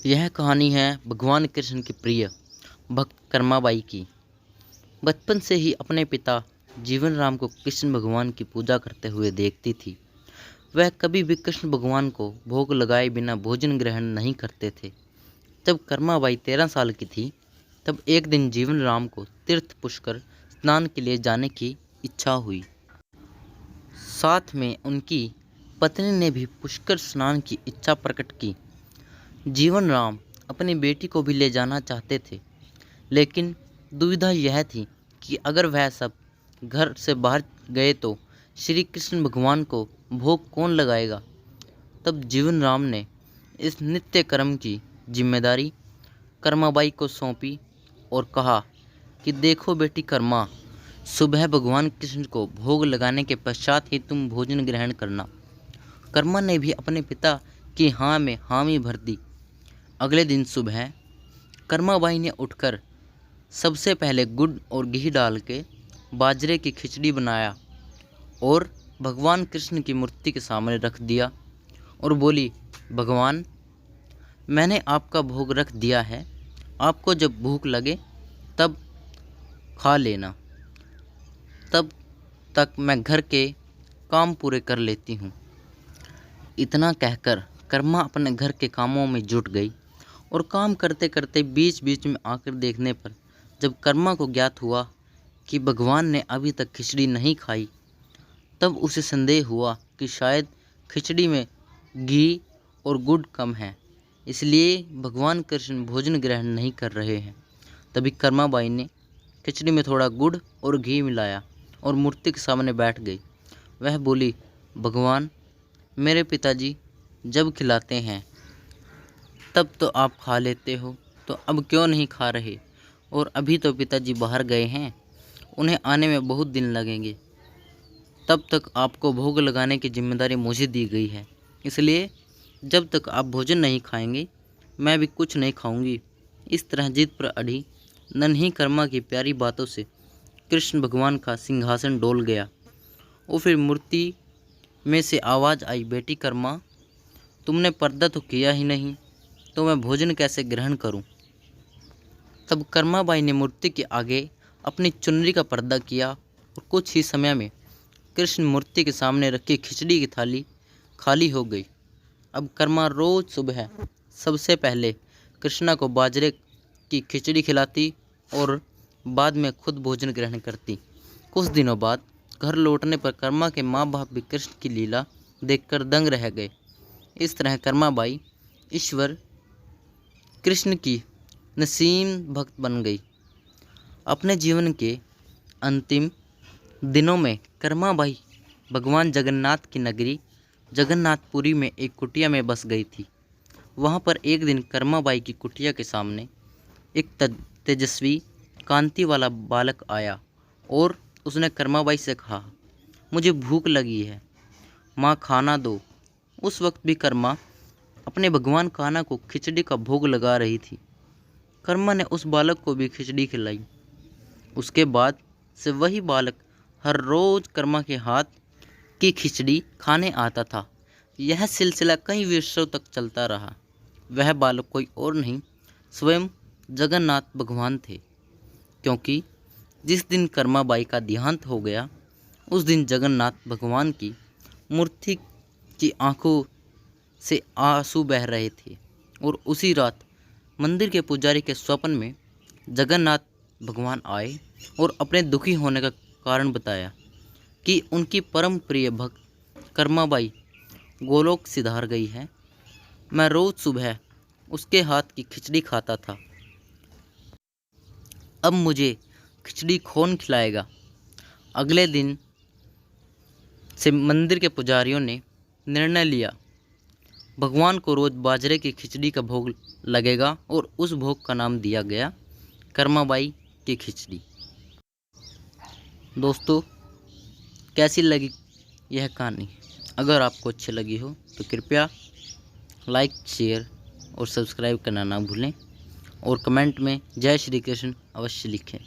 यह कहानी है भगवान कृष्ण की प्रिय भक्त कर्माबाई की। बचपन से ही अपने पिता जीवन राम को कृष्ण भगवान की पूजा करते हुए देखती थी। वह कभी भी कृष्ण भगवान को भोग लगाए बिना भोजन ग्रहण नहीं करते थे। जब कर्माबाई 13 साल की थी तब एक दिन जीवन राम को तीर्थ पुष्कर स्नान के लिए जाने की इच्छा हुई। साथ में उनकी पत्नी ने भी पुष्कर स्नान की इच्छा प्रकट की। जीवन राम अपनी बेटी को भी ले जाना चाहते थे, लेकिन दुविधा यह थी कि अगर वह सब घर से बाहर गए तो श्री कृष्ण भगवान को भोग कौन लगाएगा। तब जीवन राम ने इस नित्य कर्म की जिम्मेदारी कर्माबाई को सौंपी और कहा कि देखो बेटी कर्मा, सुबह भगवान कृष्ण को भोग लगाने के पश्चात ही तुम भोजन ग्रहण करना। कर्मा ने भी अपने पिता की हाँ में हामी भर दी। अगले दिन सुबह कर्माबाई ने उठकर सबसे पहले गुड़ और घी डाल के बाजरे की खिचड़ी बनाया और भगवान कृष्ण की मूर्ति के सामने रख दिया और बोली, भगवान, मैंने आपका भोग रख दिया है, आपको जब भूख लगे तब खा लेना, तब तक मैं घर के काम पूरे कर लेती हूँ। इतना कहकर कर्मा अपने घर के कामों में जुट गई और काम करते करते बीच बीच में आकर देखने पर जब कर्मा को ज्ञात हुआ कि भगवान ने अभी तक खिचड़ी नहीं खाई, तब उसे संदेह हुआ कि शायद खिचड़ी में घी और गुड़ कम है, इसलिए भगवान कृष्ण भोजन ग्रहण नहीं कर रहे हैं। तभी कर्माबाई ने खिचड़ी में थोड़ा गुड़ और घी मिलाया और मूर्ति के सामने बैठ गई। वह बोली, भगवान, मेरे पिताजी जब खिलाते हैं तब तो आप खा लेते हो, तो अब क्यों नहीं खा रहे? और अभी तो पिताजी बाहर गए हैं, उन्हें आने में बहुत दिन लगेंगे। तब तक आपको भोग लगाने की जिम्मेदारी मुझे दी गई है, इसलिए जब तक आप भोजन नहीं खाएंगे मैं भी कुछ नहीं खाऊंगी। इस तरह जिद पर अड़ी नन्ही कर्मा की प्यारी बातों से कृष्ण भगवान का सिंहासन डोल गया और फिर मूर्ति में से आवाज़ आई, बेटी कर्मा, तुमने पर्दा तो किया ही नहीं, तो मैं भोजन कैसे ग्रहण करूं? तब कर्माबाई ने मूर्ति के आगे अपनी चुनरी का पर्दा किया और कुछ ही समय में कृष्ण मूर्ति के सामने रखी खिचड़ी की थाली खाली हो गई। अब कर्मा रोज सुबह सबसे पहले कृष्णा को बाजरे की खिचड़ी खिलाती और बाद में खुद भोजन ग्रहण करती। कुछ दिनों बाद घर लौटने पर कर्मा के माँ बाप भी कृष्ण की लीला देखकर दंग रह गए। इस तरह कर्माबाई ईश्वर कृष्ण की नसीम भक्त बन गई। अपने जीवन के अंतिम दिनों में कर्माबाई भगवान जगन्नाथ की नगरी जगन्नाथपुरी में एक कुटिया में बस गई थी। वहाँ पर एक दिन कर्माबाई की कुटिया के सामने एक तेजस्वी कांति वाला बालक आया और उसने कर्माबाई से कहा, मुझे भूख लगी है, माँ खाना दो। उस वक्त भी कर्मा अपने भगवान कान्हा को खिचड़ी का भोग लगा रही थी। कर्मा ने उस बालक को भी खिचड़ी खिलाई। उसके बाद से वही बालक हर रोज कर्मा के हाथ की खिचड़ी खाने आता था। यह सिलसिला कई वर्षों तक चलता रहा। वह बालक कोई और नहीं, स्वयं जगन्नाथ भगवान थे, क्योंकि जिस दिन कर्माबाई का देहांत हो गया उस दिन जगन्नाथ भगवान की मूर्ति की आंखों से आंसू बह रहे थे और उसी रात मंदिर के पुजारी के स्वप्न में जगन्नाथ भगवान आए और अपने दुखी होने का कारण बताया कि उनकी परम प्रिय भक्त कर्माबाई गोलोक सिधार गई है। मैं रोज सुबह उसके हाथ की खिचड़ी खाता था, अब मुझे खिचड़ी कौन खिलाएगा? अगले दिन से मंदिर के पुजारियों ने निर्णय लिया, भगवान को रोज बाजरे की खिचड़ी का भोग लगेगा और उस भोग का नाम दिया गया कर्माबाई की खिचड़ी। दोस्तों, कैसी लगी यह कहानी? अगर आपको अच्छी लगी हो तो कृपया लाइक, शेयर और सब्सक्राइब करना ना भूलें और कमेंट में जय श्री कृष्ण अवश्य लिखें।